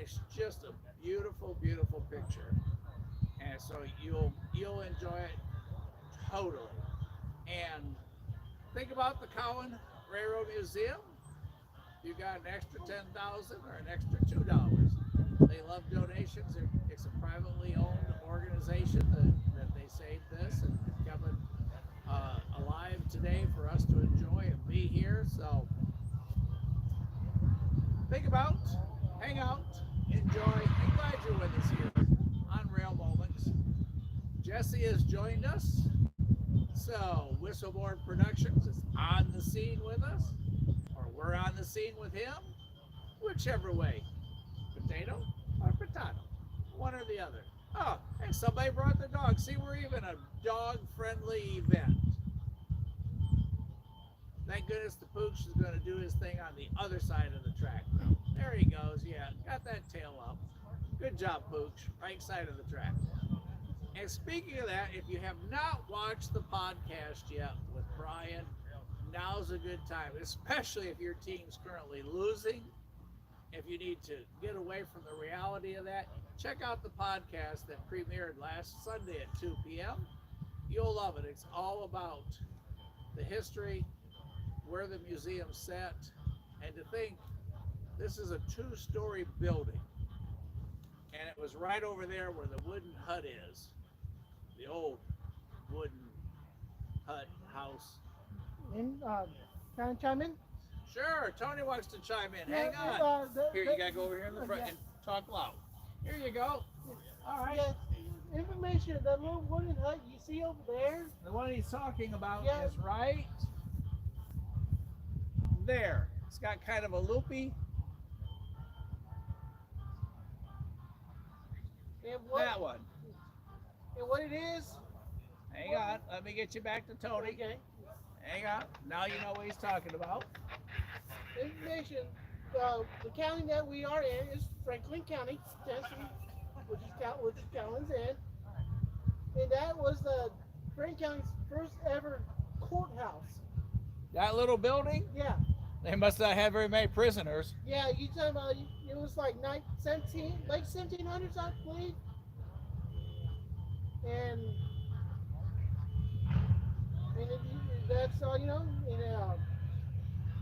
it's just a beautiful, beautiful picture. And so you'll enjoy it totally. And think about the Cowan Railroad Museum. You got an extra 10,000 or an extra $2. They love donations. It's a privately owned organization that they saved this and kept it alive today for us to enjoy and be here. So think about, hang out, enjoy, and glad you're with us here on Rail Moments. Jesse has joined us. So Whistleboard Productions is on the scene with us, or we're on the scene with him, whichever way, potato or potato, one or the other. Oh, and somebody brought the dog. See, we're even a dog-friendly event. Thank goodness the pooch is going to do his thing on the other side of the track. There he goes. Yeah, got that tail up. Good job, pooch. Right side of the track. And speaking of that, if you have not watched the podcast yet with Brian, now's a good time, especially if your team's currently losing. If you need to get away from the reality of that, check out the podcast that premiered last Sunday at 2 p.m. You'll love it. It's all about the history, where the museum's set, and to think this is a 2-story building. And it was right over there where the wooden hut is. The old wooden hut house. And can I chime in? Sure, Tony wants to chime in. Yeah, Hang on. Here, you gotta go over here in the front and talk loud. Here you go. All right. Yeah, information, that little wooden hut you see over there. The one he's talking about is right there. It's got kind of a loopy. That one. And what it is? Hang on. Let me get you back to Tony. Okay. Hang on. Now you know what he's talking about. Information. The county that we are in is Franklin County, Tennessee, which is Cowan's in. And that was the Franklin County's first ever courthouse. That little building? Yeah. They must not have very many prisoners. Yeah, you talking about it was like late 1700s, I believe. And that's all you know. And,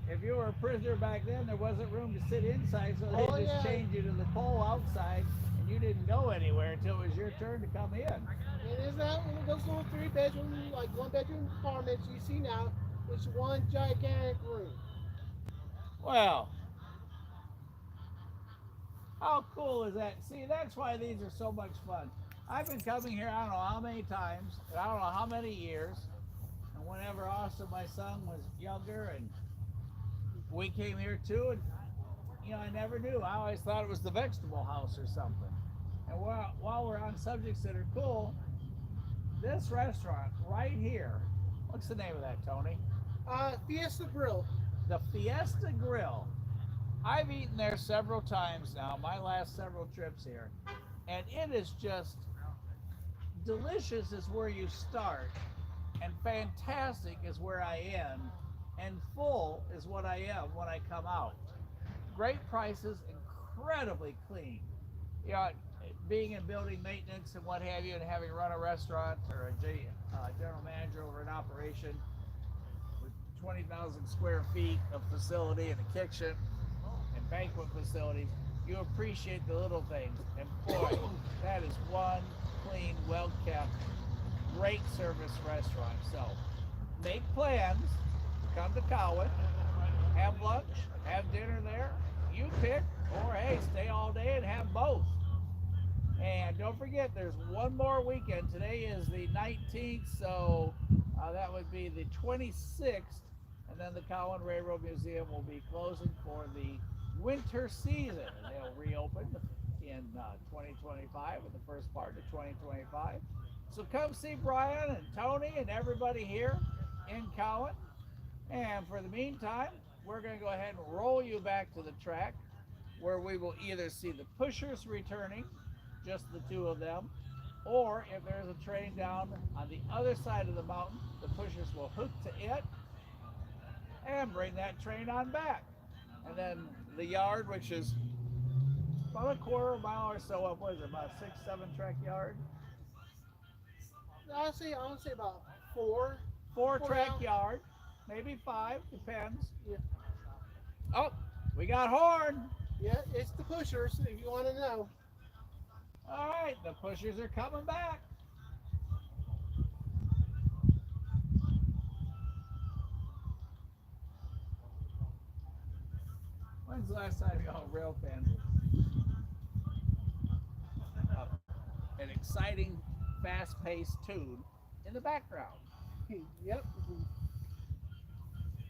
if you were a prisoner back then, there wasn't room to sit inside, so they just changed you to the pole outside, and you didn't go anywhere until it was your turn to come in. And it's not one of those little 3-bedroom, like 1-bedroom apartments you see now. It's one gigantic room. Well, how cool is that? See, that's why these are so much fun. I've been coming here I don't know how many times, and I don't know how many years, and whenever Austin, my son, was younger, and we came here too, and I never knew. I always thought it was the vegetable house or something. And while we're on subjects that are cool, this restaurant right here, what's the name of that, Tony? Fiesta Grill. The Fiesta Grill. I've eaten there several times now, my last several trips here, and it is just delicious is where you start, and fantastic is where I end, and full is what I am when I come out. Great prices, incredibly clean. Being in building maintenance and what have you, and having run a restaurant or a general manager over an operation with 20,000 square feet of facility and a kitchen and banquet facilities, you appreciate the little things. And boy, that is one clean, well-kept, great service restaurant. So make plans, come to Cowan, have lunch, have dinner there, you pick, or hey, stay all day and have both. And don't forget, there's one more weekend. Today is the 19th, so that would be the 26th, and then the Cowan Railroad Museum will be closing for the winter season, and they'll reopen in 2025, in the first part of 2025. So come see Brian and Tony and everybody here in Cowan. And for the meantime, we're going to go ahead and roll you back to the track, where we will either see the pushers returning, just the two of them, or if there's a train down on the other side of the mountain, the pushers will hook to it and bring that train on back. And then the yard, which is well, a quarter mile or so up. What is it, about 6, 7 track yard? I would say about four. Four Four track now. yard, maybe 5, depends. Yeah. Oh, we got horn. Yeah, it's the pushers, if you want to know. All right, the pushers are coming back. When's the last time Railfan was an exciting, fast-paced tune in the background? Yep.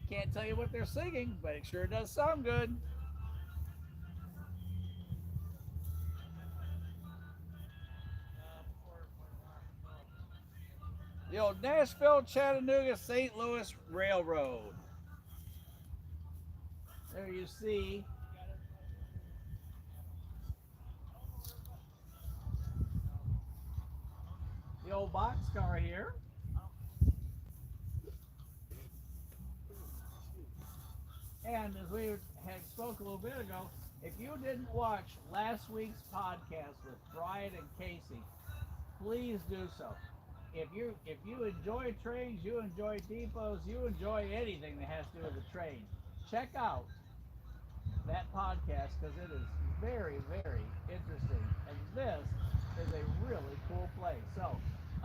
Can't tell you what they're singing, but it sure does sound good. The old Nashville, Chattanooga, St. Louis Railroad. There you see the old boxcar here. And as we had spoke a little bit ago, if you didn't watch last week's podcast with Brian and Casey, please do so. If you enjoy trains, you enjoy depots, you enjoy anything that has to do with the train, check out that podcast because it is very, very interesting. And this is a really cool place. So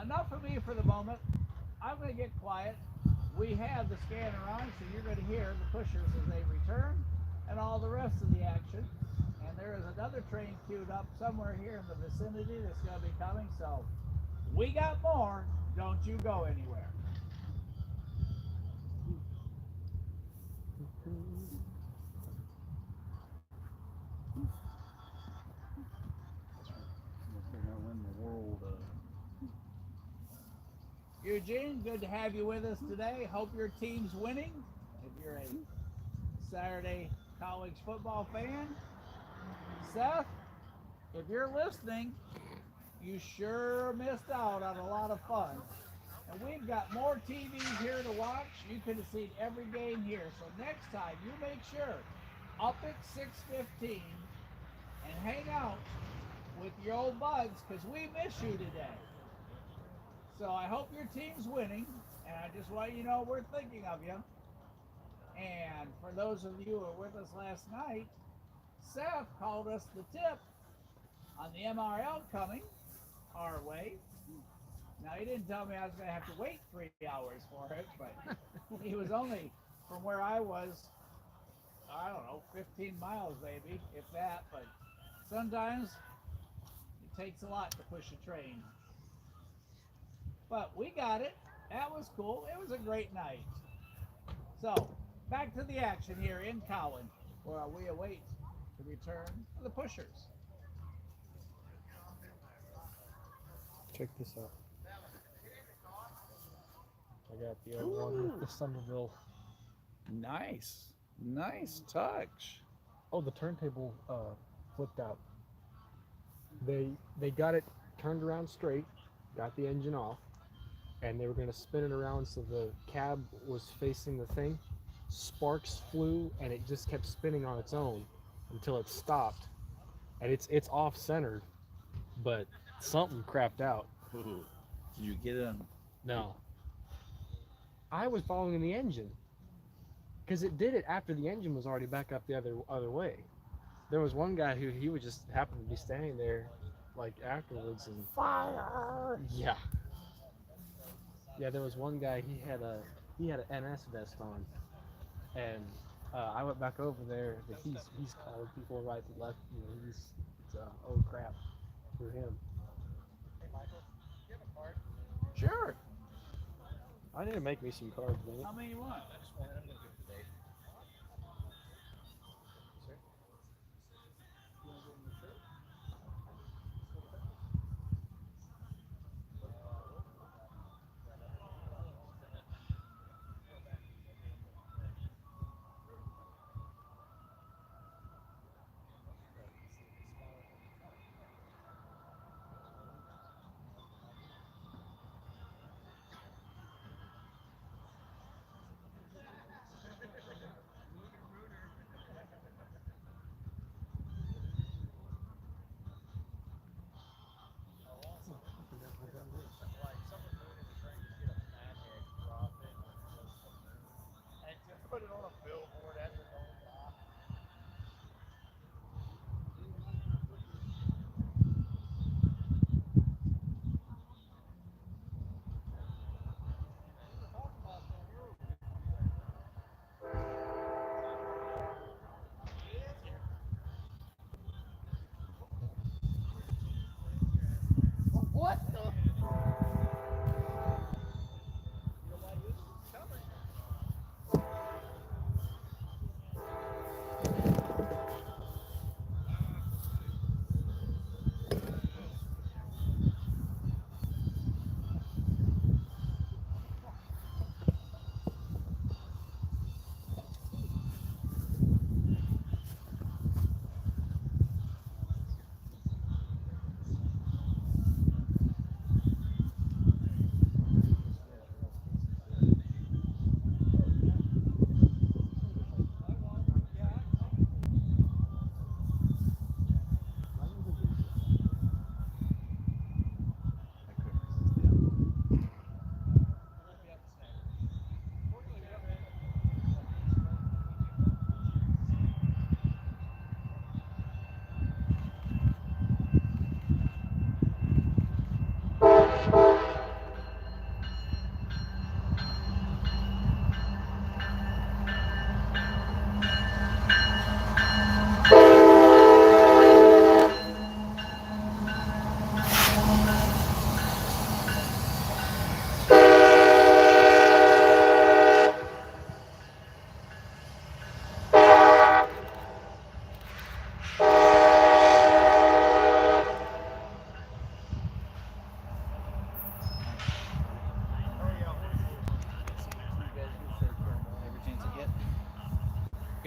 enough of me for the moment. I'm going to get quiet. We have the scanner on, so you're going to hear the pushers as they return and all the rest of the action. And there is another train queued up somewhere here in the vicinity that's going to be coming. So we got more. Don't you go anywhere. Eugene, good to have you with us today. Hope your team's winning. If you're a Saturday college football fan, Seth, if you're listening, you sure missed out on a lot of fun. And we've got more TVs here to watch. You could have seen every game here. So next time, you make sure up at 6:15 and hang out with your old buds because we miss you today. So I hope your team's winning, and I just want you to know we're thinking of you. And for those of you who were with us last night, Seth called us the tip on the MRL coming our way. Now, he didn't tell me I was going to have to wait 3 hours for it, but he was only from where I was, I don't know, 15 miles maybe, if that. But sometimes it takes a lot to push a train. But we got it. That was cool. It was a great night. So, back to the action here in Cowan, where we await the return of the pushers. Check this out. I got the other one with the Somerville. Nice. Nice touch. Oh, the turntable flipped out. They got it turned around straight, got the engine off, and they were going to spin it around so the cab was facing the thing. Sparks flew, and it just kept spinning on its own until it stopped. And it's off-centered, but something crapped out. Ooh. Did you get in? No. I was following the engine because it did it after the engine was already back up the other way. There was one guy who he would just happen to be standing there like afterwards and fire. Yeah. Yeah, there was one guy, he had an NS vest on, and I went back over there. But he's calling people right and left. You know, it's oh crap for him. Hey, Michael, do you have a card? Sure. I need to make me some cards, man. How many you want? I just wanted, I'm going to give it today. Sir? You want to give him the shirt?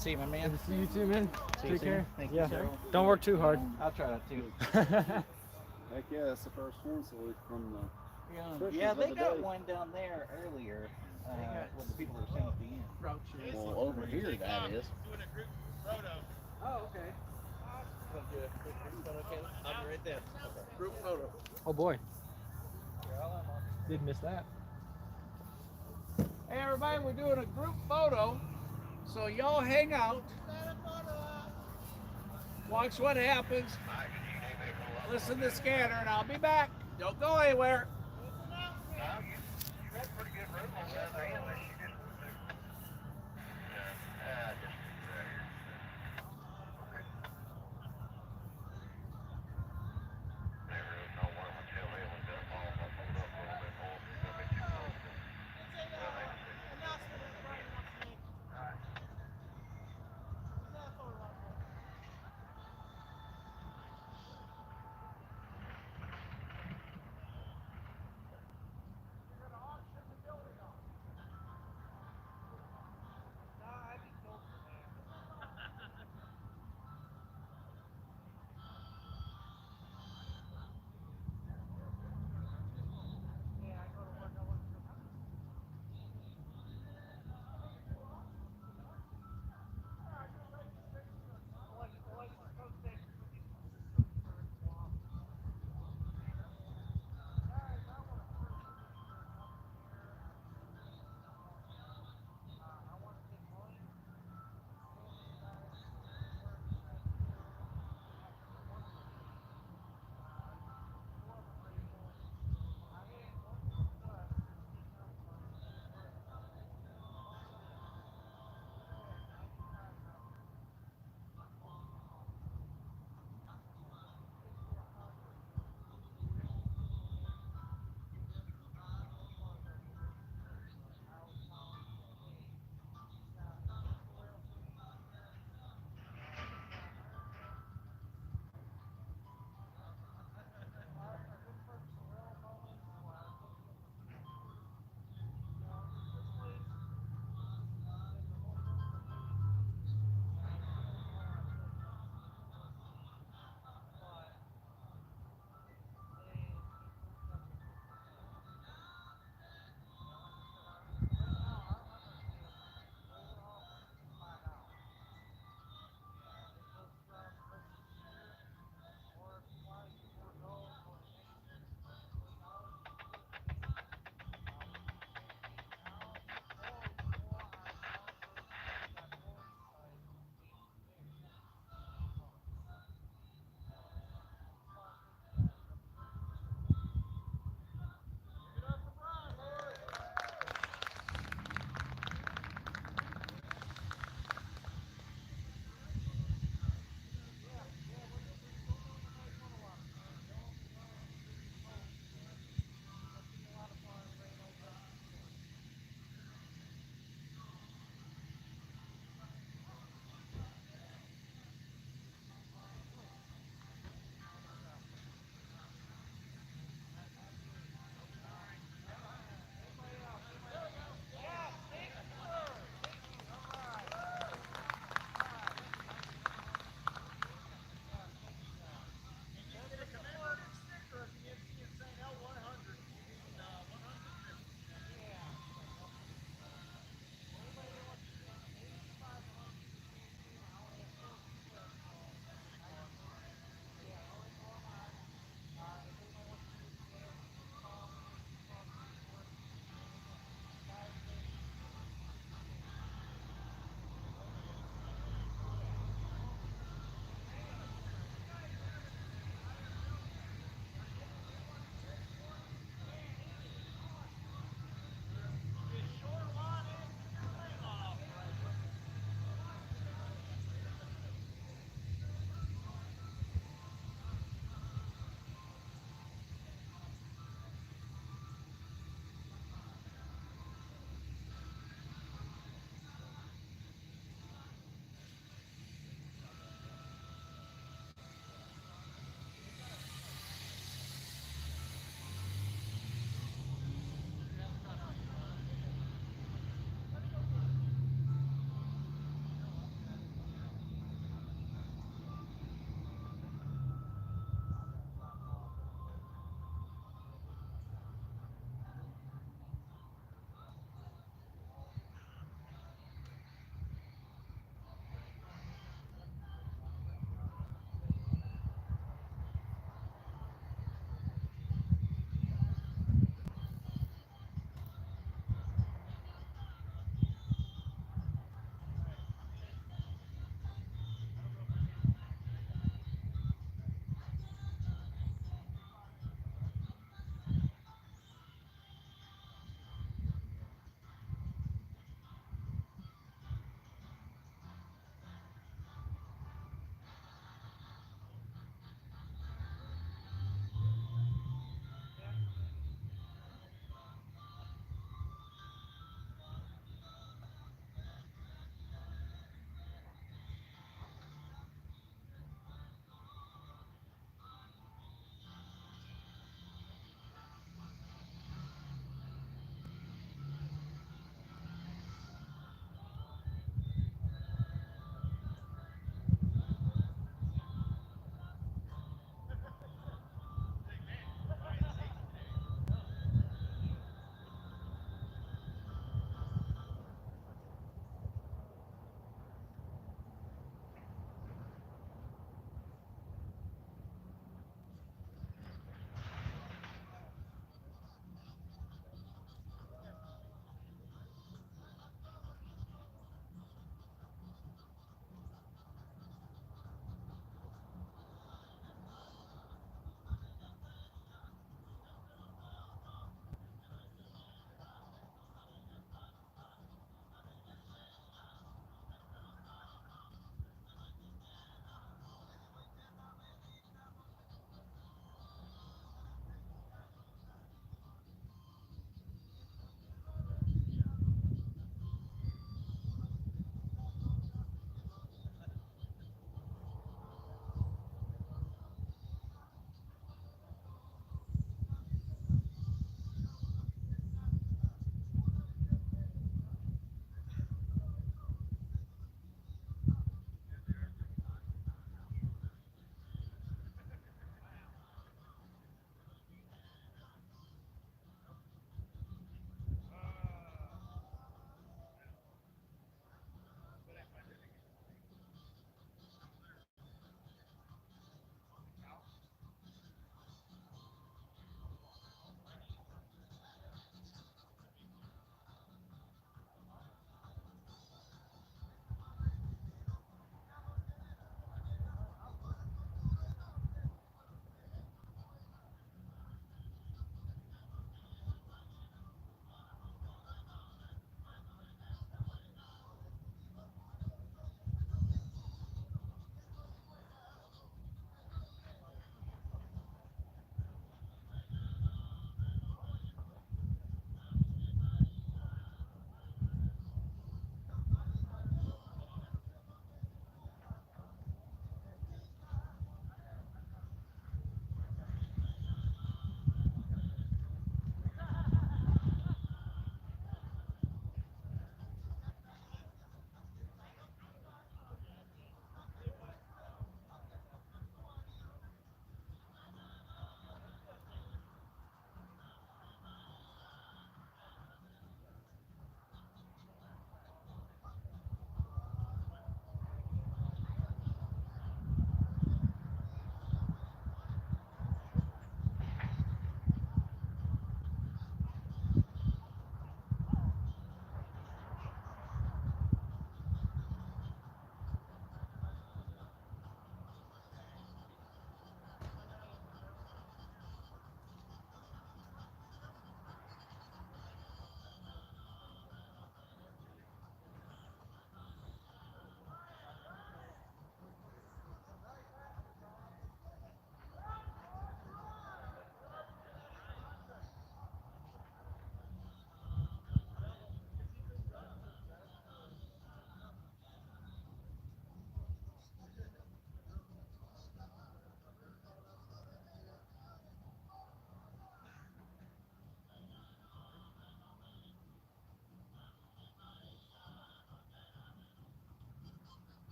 to see you, my man. Good to see you too, man. See you Take soon. care. Thank Yeah. you, sir. Don't work too hard. I'll try that too. Heck yeah, that's the first one. So we from Yeah, they the got day. one down there earlier. With the people that were staying at the end. Well, over here that is. Oh, okay. I'll do a quick group photo, okay? I'll be right there. Group photo. Oh boy. Did miss that. Hey everybody, we're doing a group photo. So y'all hang out. Watch what happens. Listen to the scanner and I'll be back. Don't go anywhere.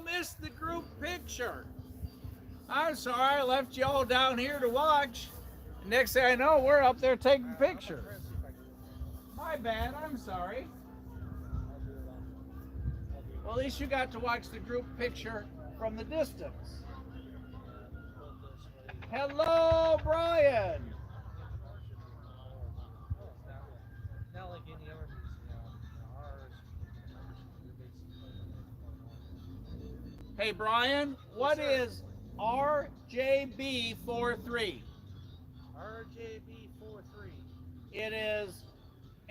missed the group picture. I'm sorry, I left you all down here to watch. Next thing I know, we're up there taking pictures. My bad, I'm sorry. Well, at least you got to watch the group picture from the distance. Hello, Brian. Not like any other Hey, Brian, what is RJB43? RJB43. It is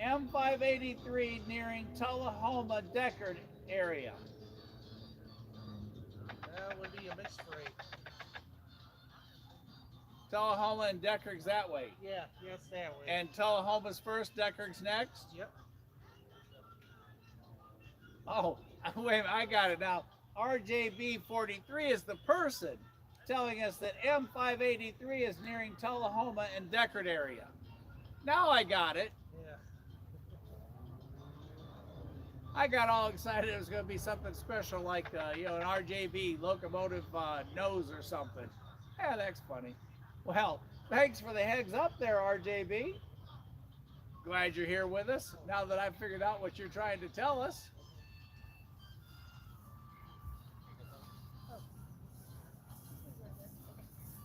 M583 nearing Tullahoma Deckard area. That would be a mixed freight. Tullahoma and Deckard's that way. Yeah, yes, that way. And Tullahoma's first, Deckard's next? Yep. Oh, wait a minute, I got it now. RJB43 is the person telling us that M583 is nearing Tullahoma and Deckard area. Now I got it. Yeah. I got all excited it was going to be something special like, an RJB locomotive nose or something. Yeah, that's funny. Well, thanks for the heads up there, RJB. Glad you're here with us now that I've figured out what you're trying to tell us.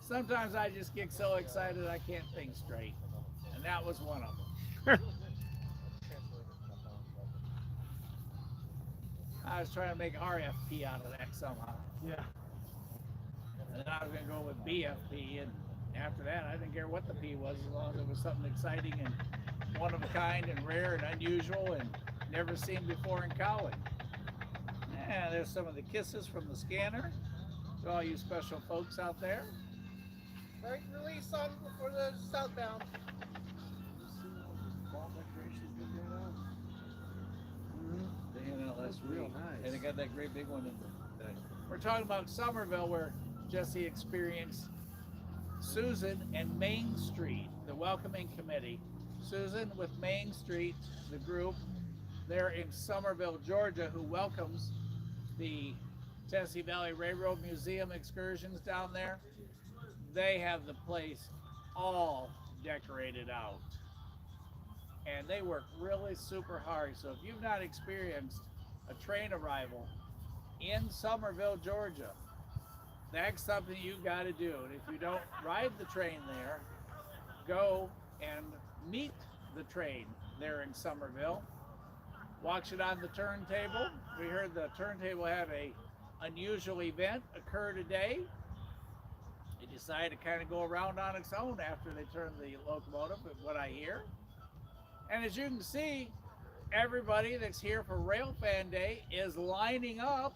Sometimes I just get so excited I can't think straight. And that was one of them. I was trying to make RFP out of that somehow. Yeah. And then I was going to go with BFP. And after that, I didn't care what the P was as long as it was something exciting and one of a kind and rare and unusual and never seen before in Cowan. And there's some of the kisses from the scanner to all you special folks out there. Right, release on for the southbound. They had out last Real week. nice. And they got that great big one in the We're talking about Somerville where Jesse experienced Susan and Main Street, the welcoming committee. Susan with Main Street, the group there in Somerville, Georgia, who welcomes the Tennessee Valley Railroad Museum excursions down there. They have the place all decorated out. And they work really super hard. So if you've not experienced a train arrival in Somerville, Georgia, that's something you got to do. And if you don't ride the train there, go and meet the train there in Somerville. Watch it on the turntable. We heard the turntable had a unusual event occur today. It decided to kind of go around on its own after they turned the locomotive, is what I hear. And as you can see, everybody that's here for Railfan Day is lining up.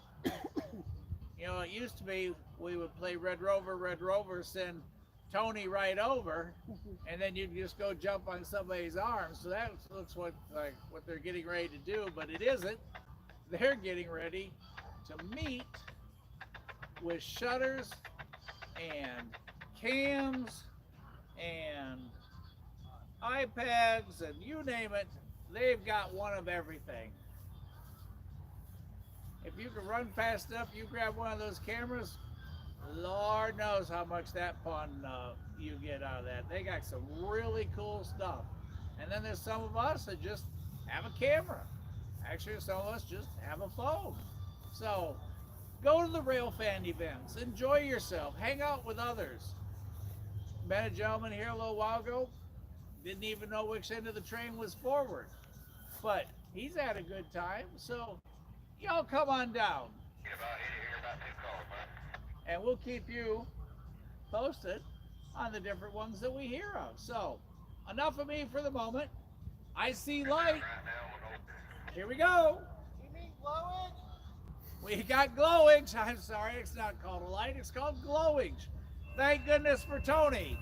It used to be we would play Red Rover, send Tony right over, and then you'd just go jump on somebody's arm. So that looks like what they're getting ready to do, but it isn't. They're getting ready to meet with shutters and cams and iPads and you name it. They've got one of everything. If you can run fast enough, you grab one of those cameras, Lord knows how much that fun you get out of that. They got some really cool stuff. And then there's some of us that just have a camera. Actually, some of us just have a phone. So go to the Railfan events, enjoy yourself, hang out with others. Met a gentleman here a little while ago, didn't even know which end of the train was forward, but he's had a good time. So y'all come on down. And we'll keep you posted on the different ones that we hear of. So enough of me for the moment. I see light. Here we go. You mean glowing? We got glowage. I'm sorry, it's not called a light, it's called glowage. Thank goodness for Tony.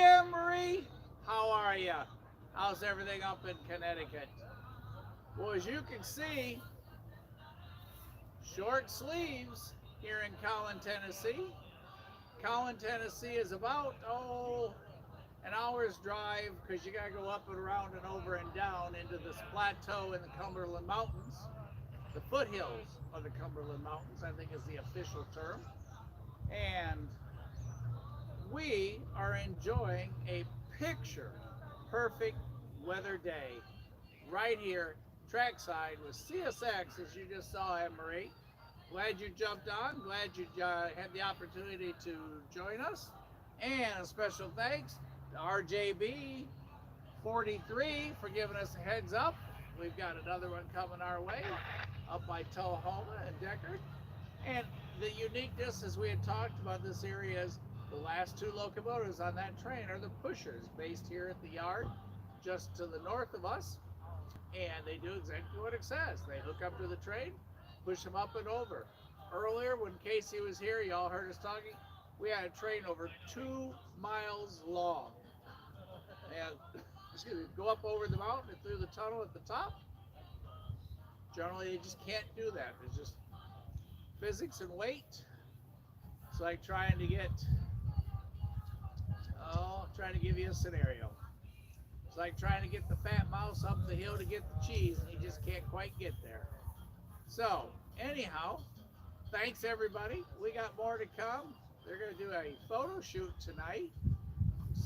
Anne Marie. How are you? How's everything up in Connecticut? Well, as you can see, short sleeves here in Cowan, Tennessee. Cowan, Tennessee is about, an hour's drive because you got to go up and around and over and down into this plateau in the Cumberland Mountains. The foothills of the Cumberland Mountains, I think is the official term. And we are enjoying a picture perfect weather day right here trackside with CSX, as you just saw, Anne Marie. Glad you jumped on. Glad you had the opportunity to join us. And a special thanks to RJB 43 for giving us a heads up. We've got another one coming our way up by Tullahoma and Deckard. And the uniqueness, as we had talked about this area, is the last two locomotives on that train are the pushers, based here at the yard just to the north of us. And they do exactly what it says. They hook up to the train, push them up and over. Earlier, when Casey was here, y'all heard us talking, we had a train over 2 miles long. And go up over the mountain and through the tunnel at the top. Generally, they just can't do that. It's just physics and weight. It's like trying to give you a scenario. It's like trying to get the fat mouse up the hill to get the cheese, and you just can't quite get there. So, anyhow, thanks everybody. We got more to come. They're going to do a photo shoot tonight.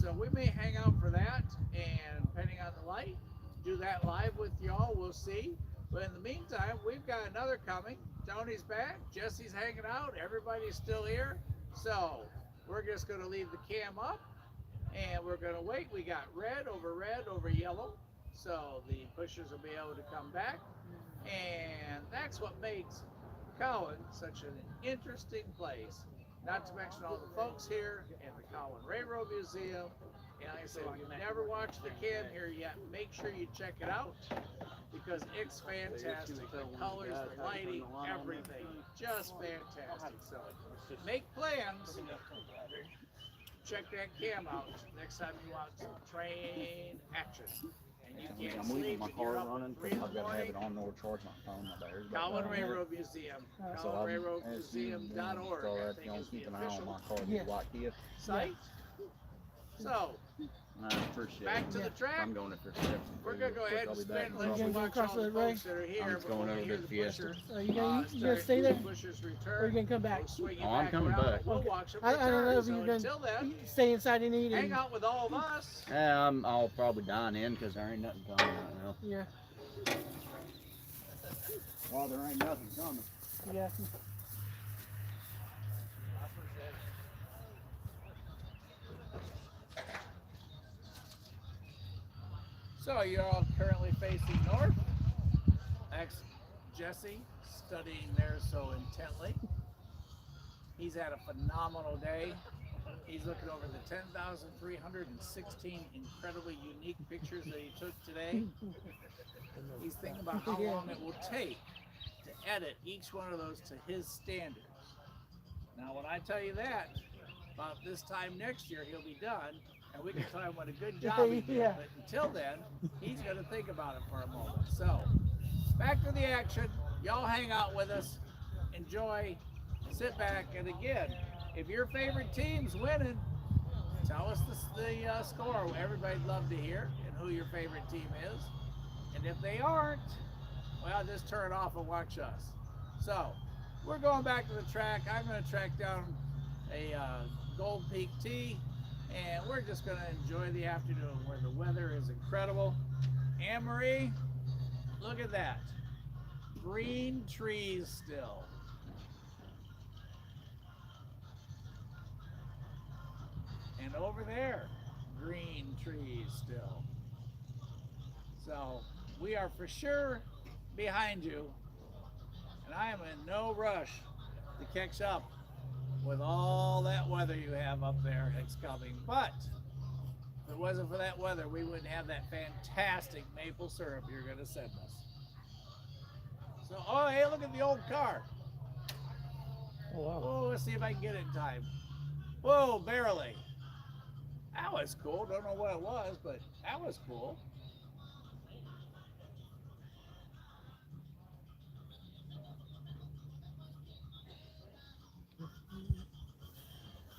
So we may hang out for that, and depending on the light, do that live with y'all. We'll see. But in the meantime, we've got another coming. Tony's back. Jesse's hanging out. Everybody's still here. So we're just going to leave the cam up, and we're going to wait. We got red over yellow. So the pushers will be able to come back. And that's what makes Cowan such an interesting place. Not to mention all the folks here in the Cowan Railroad Museum. And like I said, if you've never watched the cam here yet, make sure you check it out because it's fantastic. The colors, the lighting, everything, just fantastic. So make plans. Check that cam out next time you want some train action. And you can't I'm leaving sleep my and car you're up running. at 3 in I've the got to have morning. it on no charge my phone. My battery's about Cowan to die. Railroad Museum, So I'm CowanRailroadMuseum.org, so I that think you don't is the keep an eye on official my car. Yeah. Like here. site. So, I appreciate back it. to the track. I'm going if there's steps. We're going to go ahead and spin, Are let you you gonna go watch across all the the way? folks that are here I'm just before going we over hear to the the Fiesta. pushers. Are you gonna start stay there? the pushers return. Or are you gonna come back? We'll swing you Oh, I'm back coming around. back. We'll Okay. watch them I don't know return. if So you're until gonna then, stay inside and eat. hang And, out with all of us. Yeah, I'll probably dine in because there ain't nothing coming right now. yeah, Well, there ain't nothing coming. yeah. So you're all currently facing north. Jesse studying there so intently. He's had a phenomenal day. He's looking over the 10,316 incredibly unique pictures that he took today. He's thinking about how long it will take to edit each one of those to his standards. Now, when I tell you that, about this time next year, he'll be done, and we can tell him what a good job he did. Yeah. But until then, he's going to think about it for a moment. So, back to the action. Y'all hang out with us. Enjoy. Sit back. And again, if your favorite team's winning, tell us the score. Everybody'd love to hear and who your favorite team is. And if they aren't, well, just turn it off and watch us. So, we're going back to the track. I'm going to track down a Gold Peak tea, and we're just going to enjoy the afternoon where the weather is incredible. Anne Marie, look at that. Green trees still. And over there, green trees still. So we are for sure behind you, and I am in no rush to catch up with all that weather you have up there that's coming. But if it wasn't for that weather, we wouldn't have that fantastic maple syrup you're going to send us. So, oh, hey, look at the old car. Oh, wow. Oh, let's see if I can get it in time. Whoa, barely. That was cool. Don't know what it was, but that was cool.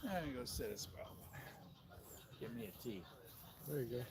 I'm gonna go sit a spell. Give me a tea. There you go.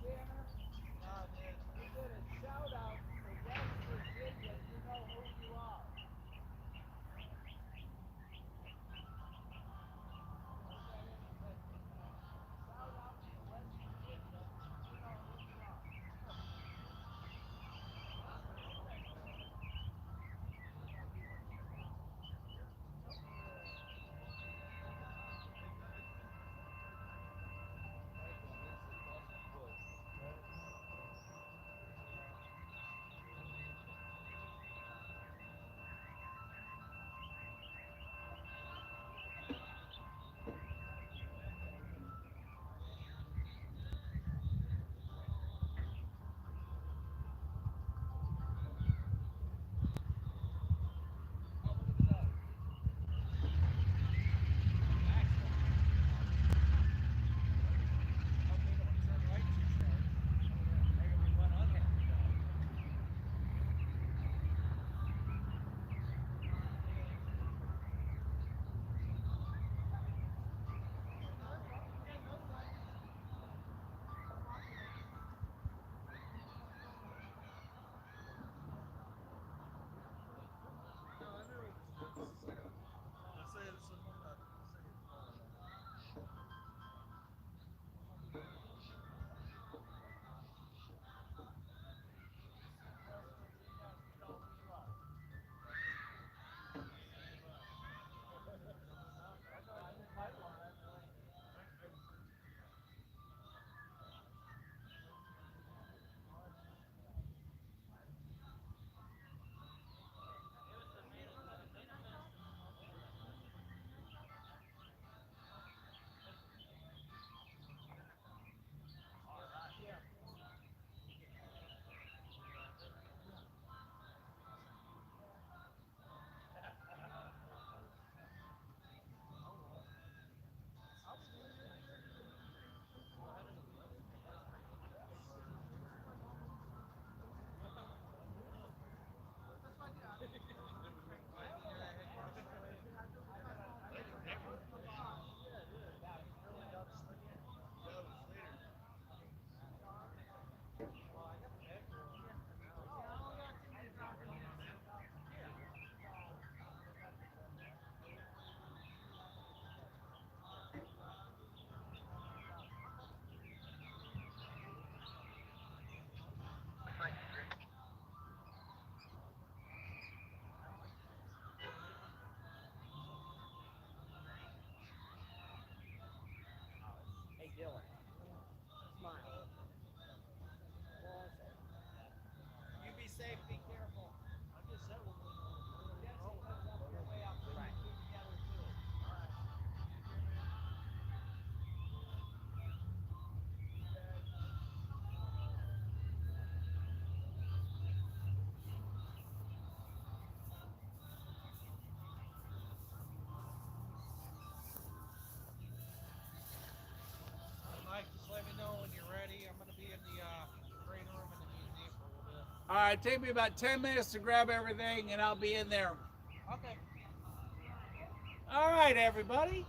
banner? You did a shout out for West Virginia. You know who you are. Shout out to West Virginia. You know who you are. Hey, Dylan. Smile. You be safe, be careful. Jesse, on your way out, put you two together too. Mike, just let me know when you're ready. I'm going to be in the train room in the museum for a little bit. All right, take me about 10 minutes to grab everything, and I'll be in there. Okay. All right, everybody.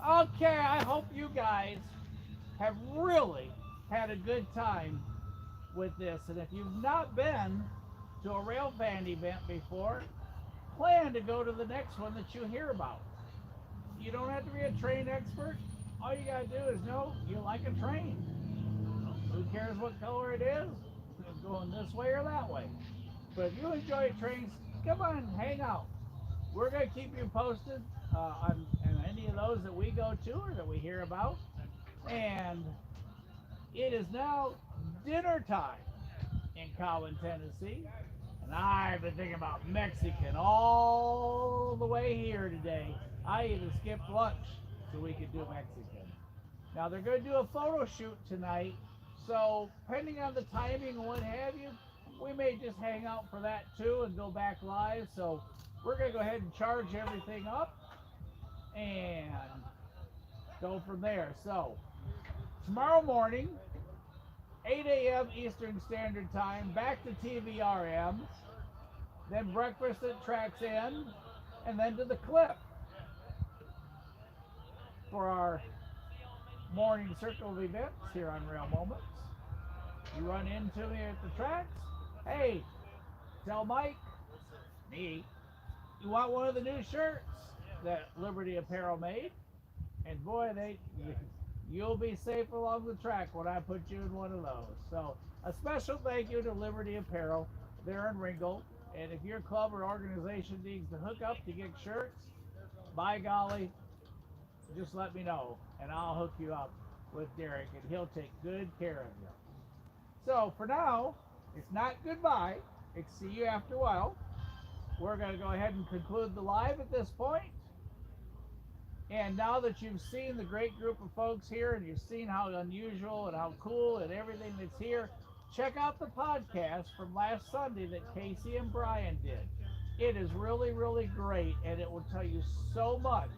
Okay, I hope you guys have really had a good time with this. And if you've not been to a Railfan event before, plan to go to the next one that you hear about. You don't have to be a train expert. All you gotta do is know you like a train. Who cares what color it is? It's going this way or that way. But if you enjoy trains, come on, hang out. We're gonna keep you posted on any of those that we go to or that we hear about. And it is now dinner time in Cowan, Tennessee. And I've been thinking about Mexican all the way here today. I even skipped lunch so we could do Mexican. Now they're going to do a photo shoot tonight, so depending on the timing and what have you, we may just hang out for that too and go back live. So we're going to go ahead and charge everything up and go from there. So tomorrow morning 8 a.m. Eastern Standard Time, back to TVRM, then breakfast at Track's End, and then to the Clip for our morning circle of events here on Rail Moments. You run into me at the tracks, hey, tell Mike, me, you want one of the new shirts that Liberty Apparel made? And boy, you'll be safe along the track when I put you in one of those. So a special thank you to Liberty Apparel. They're in Ringgold. And if your club or organization needs to hook up to get shirts, by golly, just let me know and I'll hook you up with Derek and he'll take good care of you. So for now, it's not goodbye. It's see you after a while. We're going to go ahead and conclude the live at this point. And now that you've seen the great group of folks here and you've seen how unusual and how cool and everything that's here, check out the podcast from last Sunday that Casey and Brian did. It is really, really great, and it will tell you so much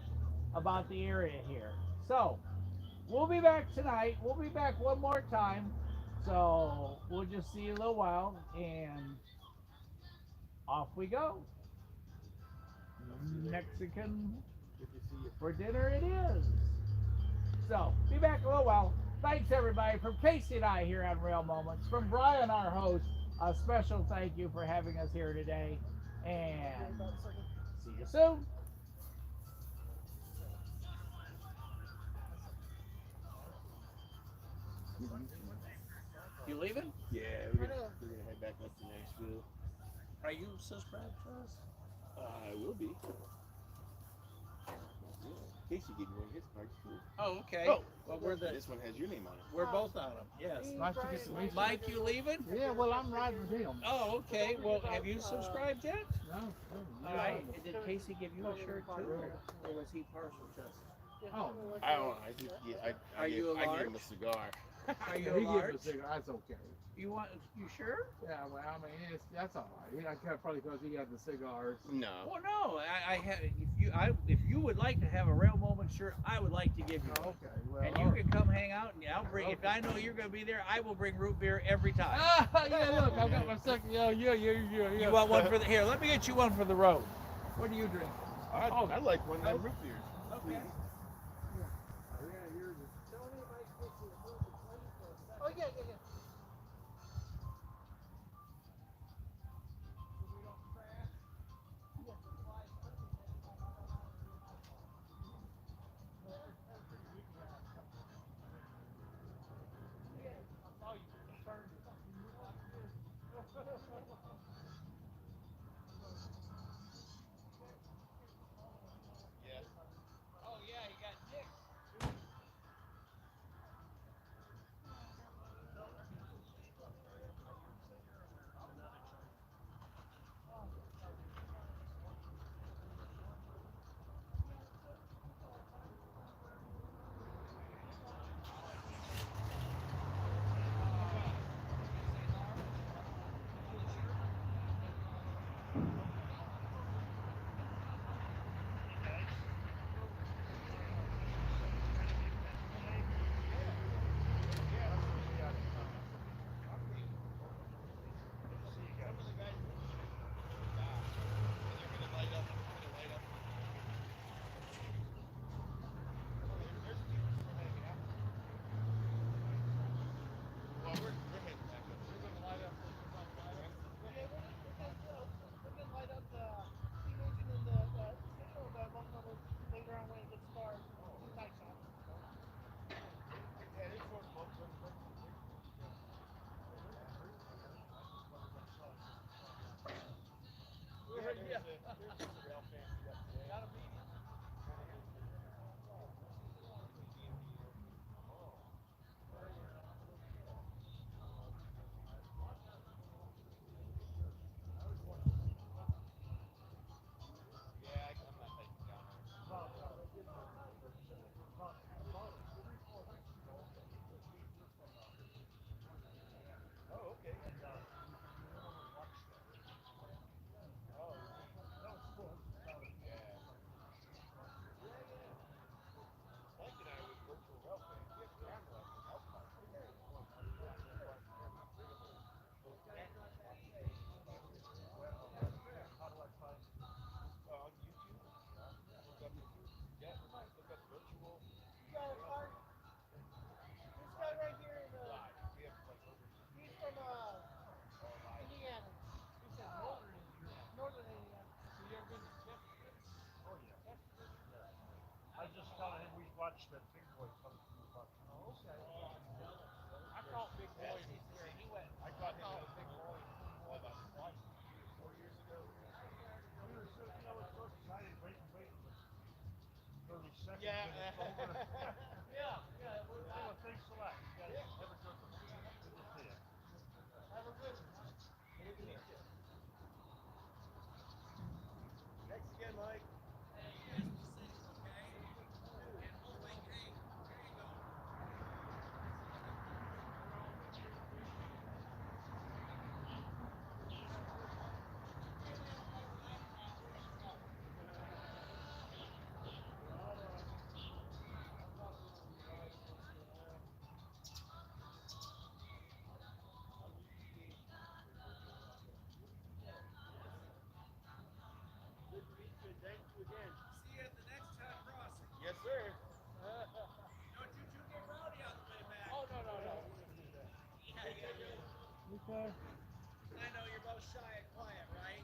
about the area here. So, we'll be back tonight. We'll be back one more time. So, we'll just see you in a little while, and off we go. Mexican for dinner it is. So, be back in a little while. Thanks, everybody. From Casey and I here on Rail Moments, from Brian, our host, a special thank you for having us here today. And see you soon. You leaving? Yeah, we're gonna head back up to Nashville. Are you subscribed to us? I will be. Yeah. Casey gave me one of his cards too. Oh, okay. Oh. Well, we're This one has your name on it. we're both on them. Yes. Nice to get to meet you. Mike, you leaving? Yeah, well, I'm riding with him. Oh, okay. Well, have you subscribed yet? No. All right. Did Casey give you a shirt too, or was he partial to us? Oh, I don't know. I think Are you a I gave large? him a cigar. Are you he a gives large? a cigar. That's okay. You want? You sure? Yeah, well, I mean, that's all right. You know, probably because he has the cigars. No. Well, no. I have. If you would like to have a Rail Moment shirt, I would like to give you one. Okay, well. And you can come hang out, and I'll bring. If I know you're going to be there, I will bring root beer every time. Yeah, look, I've got my second. Yeah. You want one for the here? Let me get you one for the road. What do you drink? I like one of them root beers. Okay. Oh, yeah. Oh yeah, you got Dick. watched that big boy come from the bus. Oh, okay. I thought Big Boy was there. He went. I thought Big Boy about twice, 4 years ago. We were so, so excited, waiting, but 30 seconds. Yeah. And it's over. Yeah. Well, thanks a lot. You guys have a good one. Good to see you. Have a good one. Thanks again, Mike. Thank you again. See you at the next town crossing. Yes, sir. Don't you two get rowdy on the way back. Oh, no. Yeah, you gotta do. Okay. I know you're both shy and quiet, right?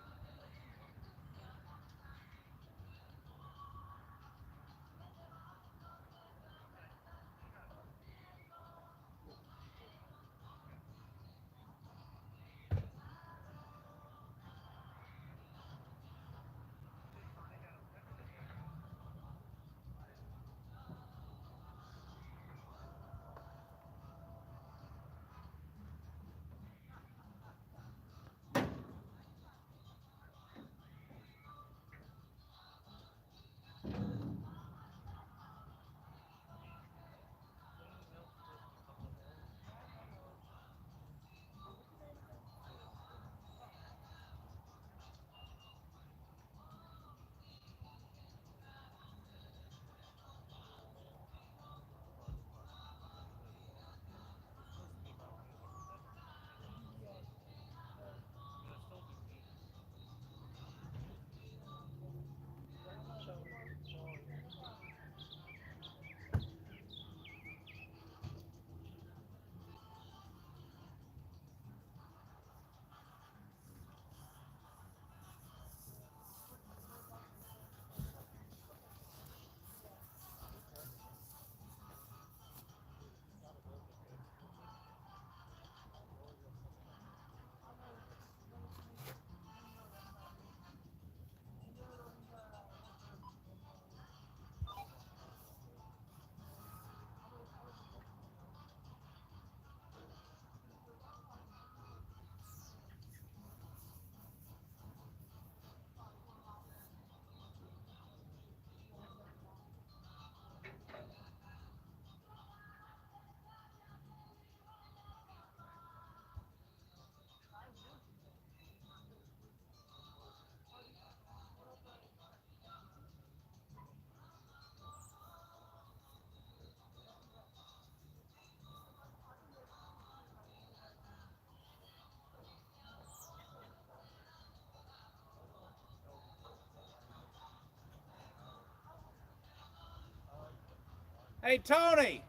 Hey, Tony,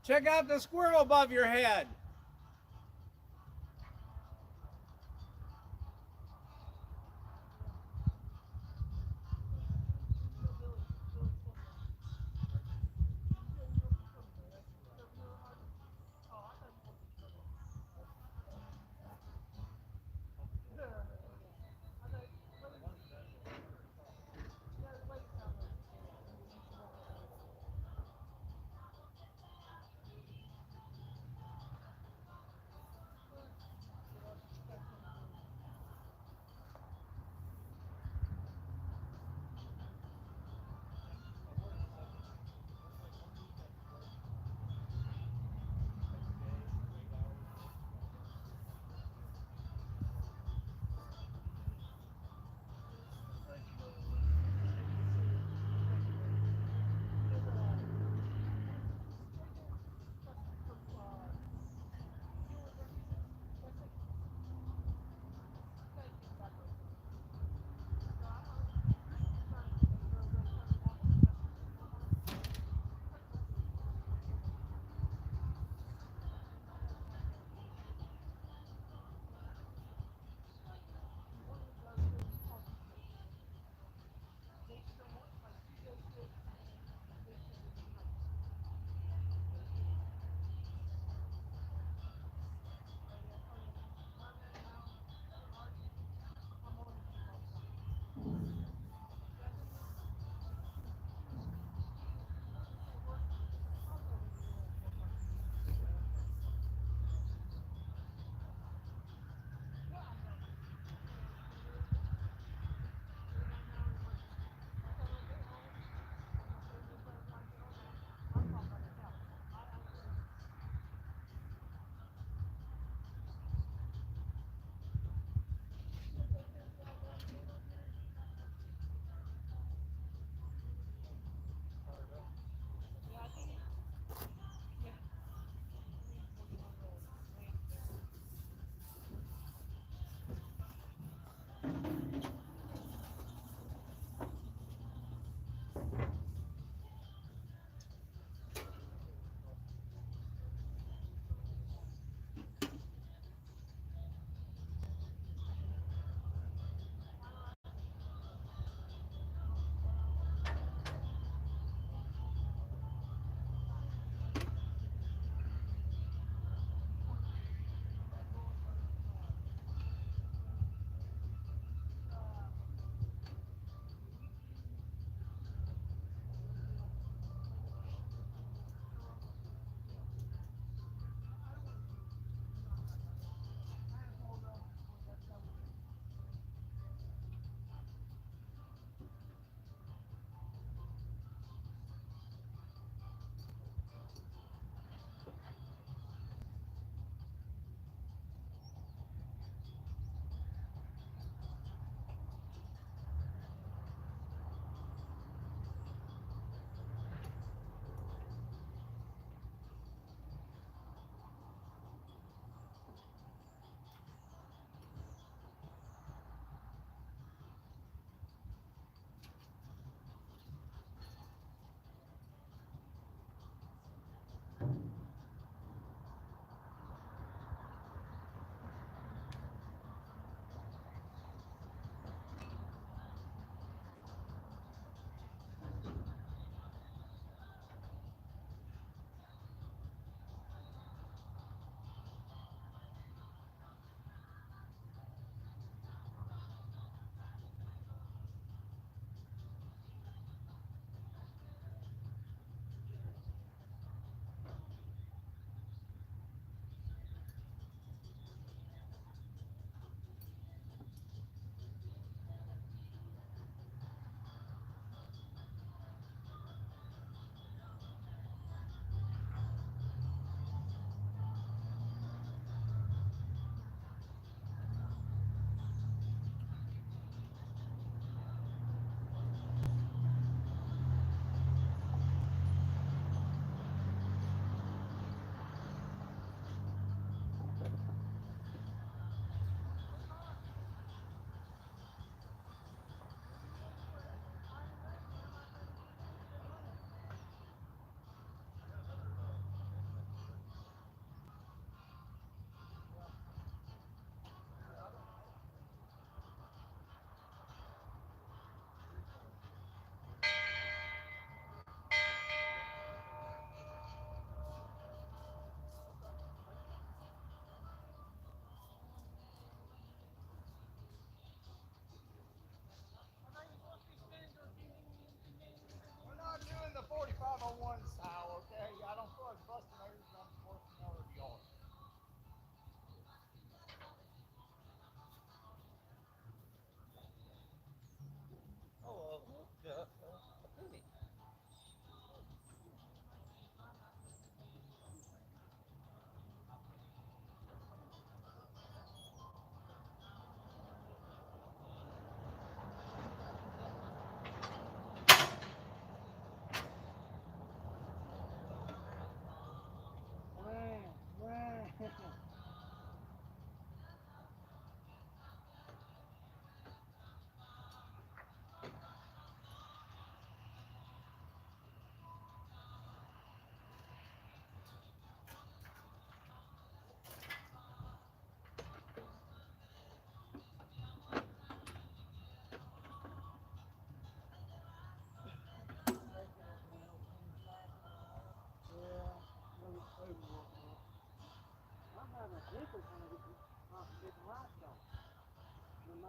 check out the squirrel above your head.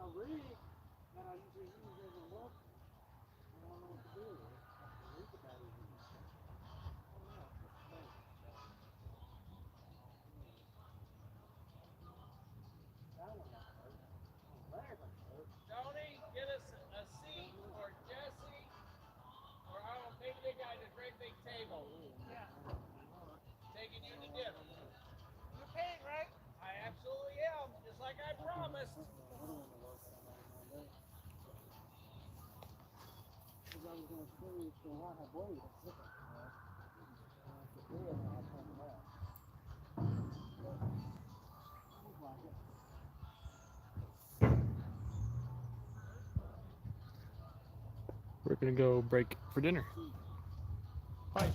Now rig that I usually use every month, I don't know what to do with it. I have to read the batteries in this thing. Oh yeah, that's great. That one not hurt. Oh, that one hurt. Tony, get us a seat for Jesse, or I will take the guy to great big table. Yeah. Taking you to dinner. You're paying, right? I absolutely am, just like I promised. Because I was going to finish the one I bought you. We're gonna go break for dinner. Bye.